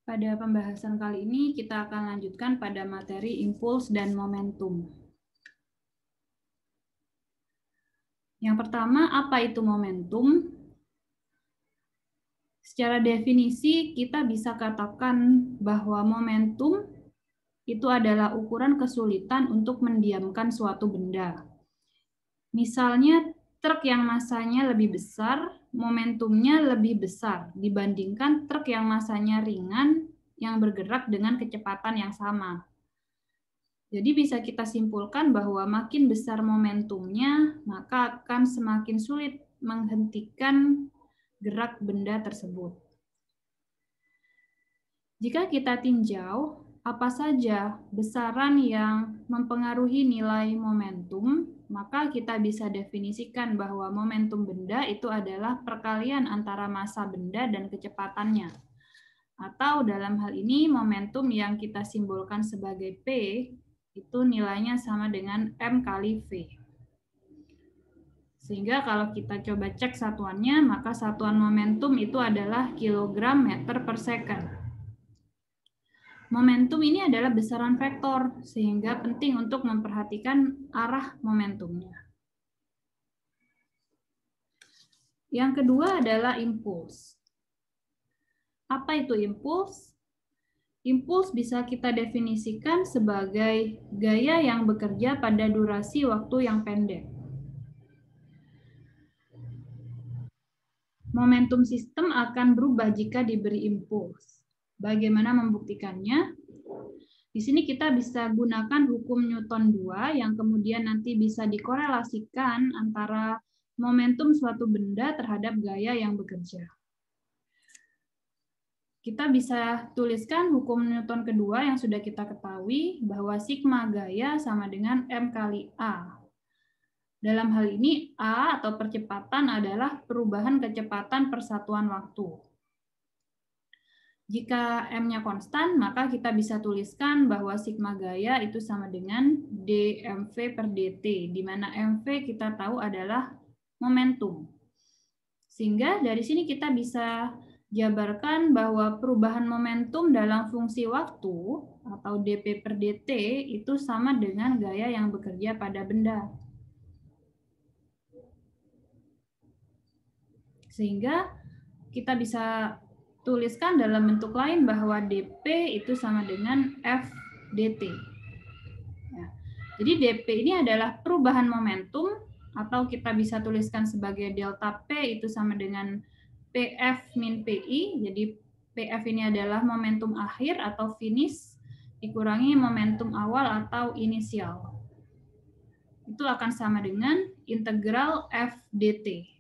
Pada pembahasan kali ini kita akan lanjutkan pada materi impuls dan momentum. Yang pertama, apa itu momentum? Secara definisi kita bisa katakan bahwa momentum itu adalah ukuran kesulitan untuk mendiamkan suatu benda. Misalnya truk yang masanya lebih besar, momentumnya lebih besar dibandingkan truk yang masanya ringan yang bergerak dengan kecepatan yang sama. Jadi bisa kita simpulkan bahwa makin besar momentumnya, maka akan semakin sulit menghentikan gerak benda tersebut. Jika kita tinjau, apa saja besaran yang mempengaruhi nilai momentum, maka kita bisa definisikan bahwa momentum benda itu adalah perkalian antara massa benda dan kecepatannya. Atau dalam hal ini momentum yang kita simbolkan sebagai P itu nilainya sama dengan M kali V. Sehingga kalau kita coba cek satuannya, maka satuan momentum itu adalah kilogram meter per second. Momentum ini adalah besaran vektor, sehingga penting untuk memperhatikan arah momentumnya. Yang kedua adalah impuls. Apa itu impuls? Impuls bisa kita definisikan sebagai gaya yang bekerja pada durasi waktu yang pendek. Momentum sistem akan berubah jika diberi impuls. Bagaimana membuktikannya? Di sini kita bisa gunakan hukum Newton 2 yang kemudian nanti bisa dikorelasikan antara momentum suatu benda terhadap gaya yang bekerja. Kita bisa tuliskan hukum Newton kedua yang sudah kita ketahui bahwa sigma gaya sama dengan M kali A. Dalam hal ini, A atau percepatan adalah perubahan kecepatan persatuan waktu. Jika M-nya konstan, maka kita bisa tuliskan bahwa sigma gaya itu sama dengan dmv per dt, di mana mv kita tahu adalah momentum. Sehingga dari sini kita bisa jabarkan bahwa perubahan momentum dalam fungsi waktu atau dp per dt itu sama dengan gaya yang bekerja pada benda. Sehingga kita bisa tuliskan dalam bentuk lain bahwa dp itu sama dengan f dt. Ya. Jadi dp ini adalah perubahan momentum, atau kita bisa tuliskan sebagai delta p itu sama dengan pf min pi. Jadi pf ini adalah momentum akhir atau finish dikurangi momentum awal atau inisial. Itu akan sama dengan integral f dt.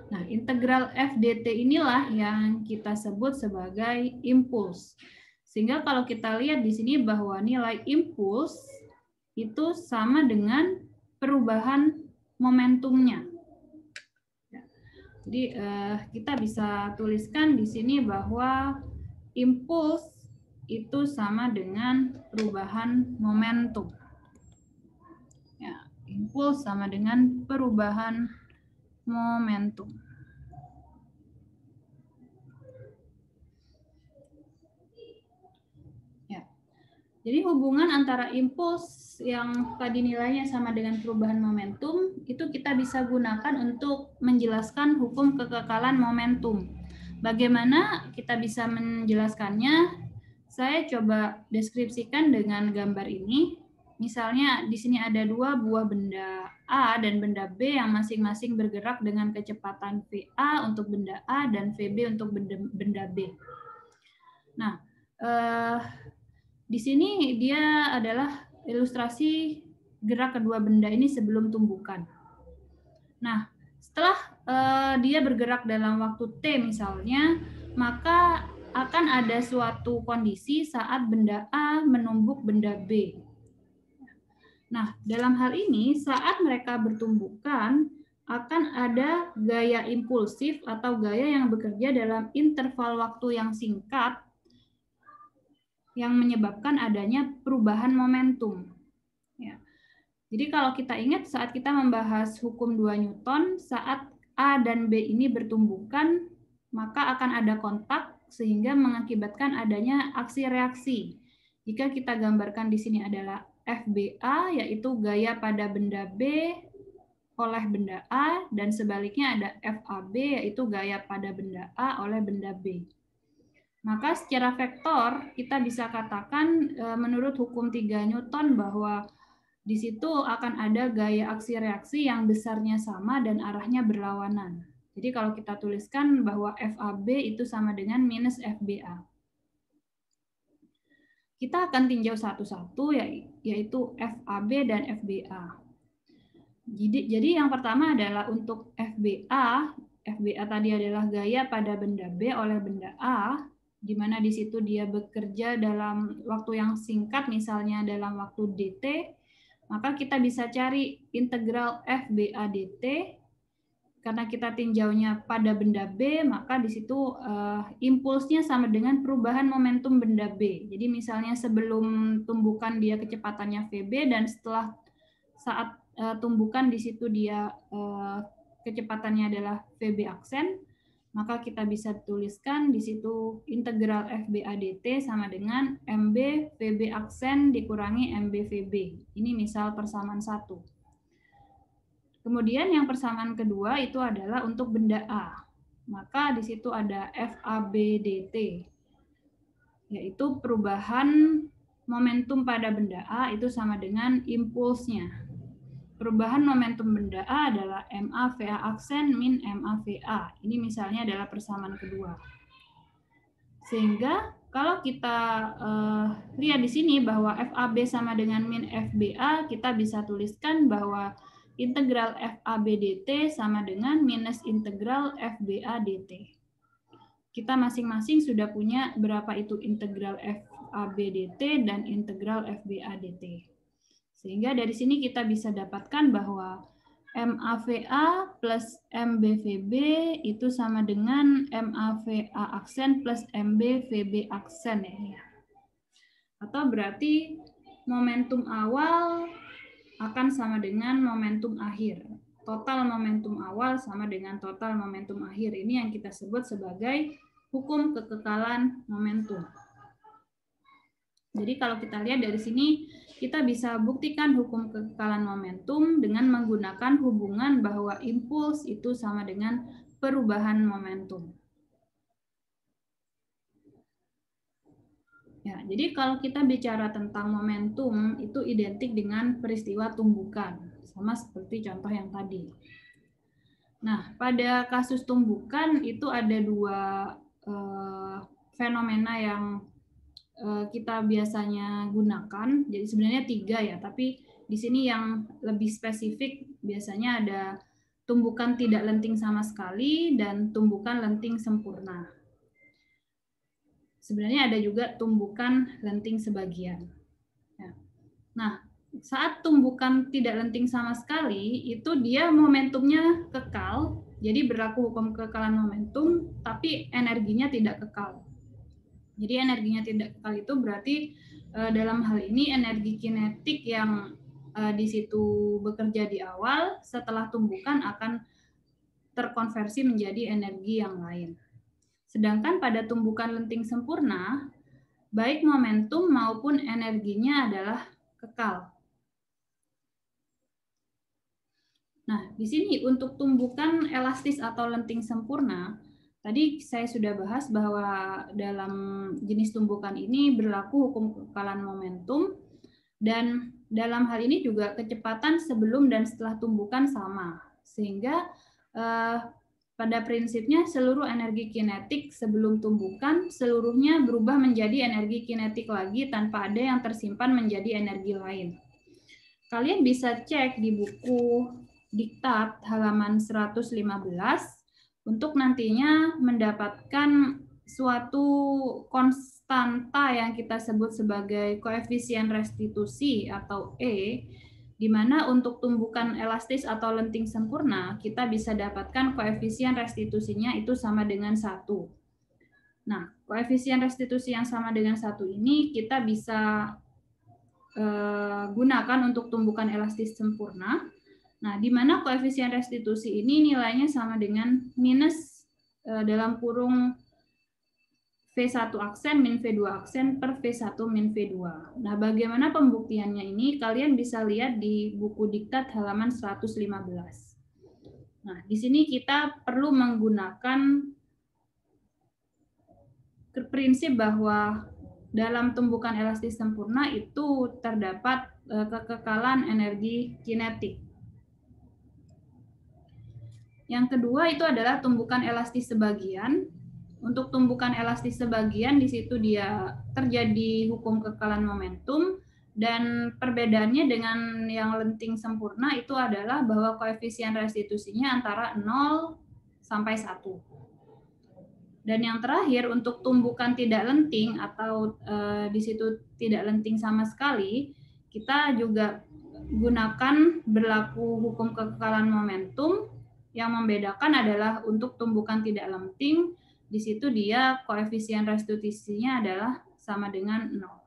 Nah, integral f dt inilah yang kita sebut sebagai impuls. Sehingga kalau kita lihat di sini bahwa nilai impuls itu sama dengan perubahan momentumnya. Jadi kita bisa tuliskan di sini bahwa impuls itu sama dengan perubahan momentum. Ya, impuls sama dengan perubahan momentum. Ya. Jadi hubungan antara impuls yang tadi nilainya sama dengan perubahan momentum itu kita bisa gunakan untuk menjelaskan hukum kekekalan momentum. Bagaimana kita bisa menjelaskannya? Saya coba deskripsikan dengan gambar ini. Misalnya di sini ada dua buah benda A dan benda B yang masing-masing bergerak dengan kecepatan VA untuk benda A dan VB untuk benda B. Nah, di sini dia adalah ilustrasi gerak kedua benda ini sebelum tumbukan. Nah, setelah dia bergerak dalam waktu T misalnya, maka akan ada suatu kondisi saat benda A menumbuk benda B. Nah, dalam hal ini saat mereka bertumbukan akan ada gaya impulsif atau gaya yang bekerja dalam interval waktu yang singkat yang menyebabkan adanya perubahan momentum. Ya. Jadi kalau kita ingat saat kita membahas hukum 2 Newton, saat A dan B ini bertumbukan, maka akan ada kontak sehingga mengakibatkan adanya aksi reaksi. Jika kita gambarkan di sini adalah FBA, yaitu gaya pada benda B oleh benda A, dan sebaliknya ada FAB, yaitu gaya pada benda A oleh benda B. Maka secara vektor kita bisa katakan menurut hukum 3 Newton bahwa di situ akan ada gaya aksi reaksi yang besarnya sama dan arahnya berlawanan. Jadi kalau kita tuliskan bahwa FAB itu sama dengan minus FBA. Kita akan tinjau satu-satu, yaitu FAB dan FBA. Jadi yang pertama adalah untuk FBA. FBA tadi adalah gaya pada benda B oleh benda A, di mana di situ dia bekerja dalam waktu yang singkat, misalnya dalam waktu dt, maka kita bisa cari integral FBA dt. Karena kita tinjaunya pada benda B, maka di situ impulsnya sama dengan perubahan momentum benda B. Jadi misalnya sebelum tumbukan dia kecepatannya VB, dan setelah saat tumbukan di situ dia kecepatannya adalah VB aksen, maka kita bisa tuliskan di situ integral FBA dt sama dengan MB VB aksen dikurangi MB VB. Ini misal persamaan 1. Kemudian yang persamaan kedua itu adalah untuk benda A. Maka di situ ada FAB dt, yaitu perubahan momentum pada benda A itu sama dengan impulsnya. Perubahan momentum benda A adalah MA VA aksen min MA VA. Ini misalnya adalah persamaan kedua. Sehingga kalau kita lihat di sini bahwa FAB sama dengan min FBA, kita bisa tuliskan bahwa integral FAB dt sama dengan minus integral FBA dt. Kita masing-masing sudah punya berapa itu integral FAB dt dan integral FBA dt. Sehingga dari sini kita bisa dapatkan bahwa MAVA plus MBVB itu sama dengan MAVA aksen plus MBVB aksen ya. Atau berarti momentum awal akan sama dengan momentum akhir. Total momentum awal sama dengan total momentum akhir. Ini yang kita sebut sebagai hukum kekekalan momentum. Jadi kalau kita lihat dari sini, kita bisa buktikan hukum kekekalan momentum dengan menggunakan hubungan bahwa impuls itu sama dengan perubahan momentum. Ya, jadi kalau kita bicara tentang momentum, itu identik dengan peristiwa tumbukan, sama seperti contoh yang tadi. Nah, pada kasus tumbukan itu ada dua fenomena yang kita biasanya gunakan. Jadi sebenarnya 3 ya, tapi di sini yang lebih spesifik biasanya ada tumbukan tidak lenting sama sekali dan tumbukan lenting sempurna. Sebenarnya ada juga tumbukan lenting sebagian. Ya. Nah, saat tumbukan tidak lenting sama sekali, itu dia momentumnya kekal, jadi berlaku hukum kekekalan momentum, tapi energinya tidak kekal. Jadi energinya tidak kekal itu berarti dalam hal ini energi kinetik yang di situ bekerja di awal, setelah tumbukan akan terkonversi menjadi energi yang lain. Sedangkan pada tumbukan lenting sempurna, baik momentum maupun energinya adalah kekal. Nah, di sini untuk tumbukan elastis atau lenting sempurna, tadi saya sudah bahas bahwa dalam jenis tumbukan ini berlaku hukum kekekalan momentum, dan dalam hal ini juga kecepatan sebelum dan setelah tumbukan sama. Sehingga pada prinsipnya seluruh energi kinetik sebelum tumbukan seluruhnya berubah menjadi energi kinetik lagi tanpa ada yang tersimpan menjadi energi lain. Kalian bisa cek di buku diktat halaman 115 untuk nantinya mendapatkan suatu konstanta yang kita sebut sebagai koefisien restitusi atau E, di mana untuk tumbukan elastis atau lenting sempurna, kita bisa dapatkan koefisien restitusinya itu sama dengan 1. Nah, koefisien restitusi yang sama dengan 1 ini kita bisa gunakan untuk tumbukan elastis sempurna. Nah, di mana koefisien restitusi ini nilainya sama dengan minus dalam kurung V1 aksen min V2 aksen per V1 min V2. Nah, bagaimana pembuktiannya ini? Kalian bisa lihat di buku diktat halaman 115. Nah, di sini kita perlu menggunakan prinsip bahwa dalam tumbukan elastis sempurna itu terdapat kekekalan energi kinetik. Yang kedua itu adalah tumbukan elastis sebagian. Untuk tumbukan elastis sebagian, di situ dia terjadi hukum kekekalan momentum, dan perbedaannya dengan yang lenting sempurna itu adalah bahwa koefisien restitusinya antara 0 sampai 1. Dan yang terakhir, untuk tumbukan tidak lenting atau di situ tidak lenting sama sekali, kita juga gunakan berlaku hukum kekekalan momentum. Yang membedakan adalah untuk tumbukan tidak lenting, di situ dia koefisien restitusinya adalah sama dengan 0.